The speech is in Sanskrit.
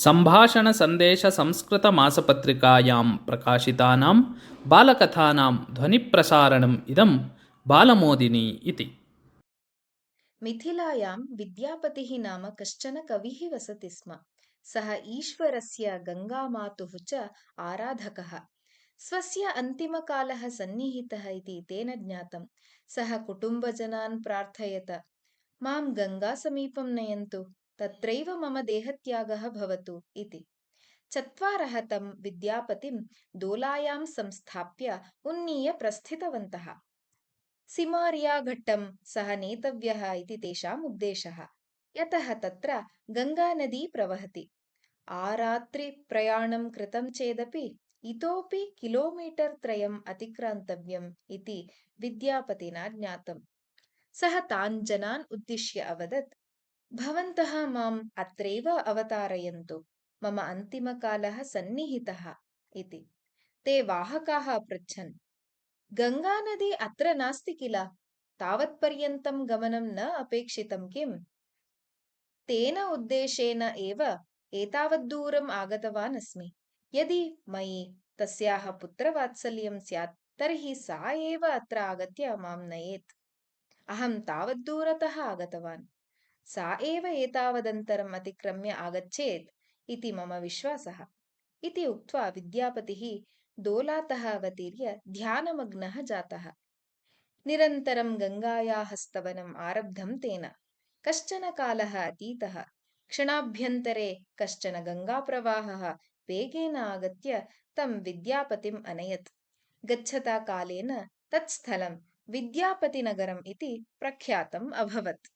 सम्भाषणसन्देशसंस्कृतमासपत्रिकायां प्रकाशितानां बालकथानां ध्वनिप्रसारणम् इदं बालमोदिनी इति। मिथिलायां विद्यापतिः नाम कश्चन कविः वसति स्म। सः ईश्वरस्य गङ्गामातुः च आराधकः। स्वस्य अन्तिमकालः सन्निहितः इति तेन ज्ञातं। सः कुटुम्बजनान् प्रार्थयत, मां गङ्गासमीपं नयन्तु, तत्रैव मम देहत्यागः भवतु इति। चत्वारः तं विद्यापतिं दोलायां संस्थाप्य उन्नीय प्रस्थितवन्तः। सिमार्याघट्टं सः नेतव्यः इति तेषाम् उद्देशः। यतः तत्र गङ्गानदी प्रवहति। आरात्रिप्रयाणं कृतं चेदपि इतोपि किलोमीटर् त्रयम् अतिक्रान्तव्यम् इति विद्यापतिना ज्ञातम्। सः तान् जनान् उद्दिश्य अवदत्, भवन्तः माम् अत्रैव अवतारयन्तु, मम अन्तिमकालः सन्निहितः इति। ते वाहकाः अपृच्छन्, गङ्गानदी अत्र नास्ति किल, तावत्पर्यन्तं गमनं न अपेक्षितं किम्? तेन उद्देशेन एव एतावद्दूरम् आगतवान् अस्मि। यदि मयि तस्याः पुत्रवात्सल्यं स्यात् तर्हि सा एव अत्र आगत्य मां नयेत्। अहं तावद्दूरतः आगतवान्, सा एव एतावदन्तरम् अतिक्रम्य आगच्छेत् इति मम विश्वासः इति उक्त्वा विद्यापतिः दोलातः अवतीर्य ध्यानमग्नः जातः। निरन्तरं गङ्गायाः स्तवनम् आरब्धं तेन। कश्चन कालः अतीतः। क्षणाभ्यन्तरे कश्चन गङ्गाप्रवाहः वेगेन आगत्य तं विद्यापतिम् अनयत्। गच्छता कालेन तत् स्थलं विद्यापतिनगरम् इति प्रख्यातम् अभवत्।